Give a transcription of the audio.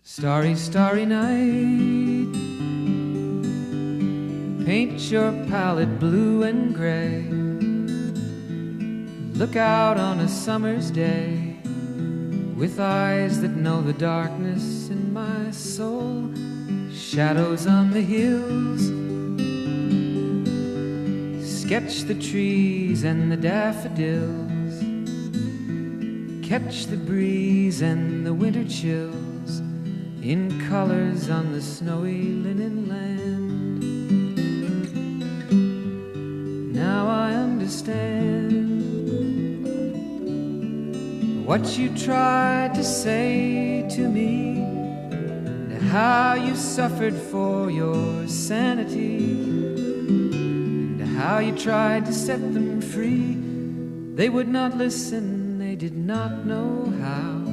Starry, starry night, paint your palette blue and gray. Look out on a summer's day with eyes that know the darkness in my soul. Shadows on the hills, sketch the trees and the daffodils, catch the breeze and the winter chills in colors on the snowy linen land. Now I understand what you tried to say to me, and how you suffered for your sanity, and how you tried to set them free. They would not listen, they did not know how.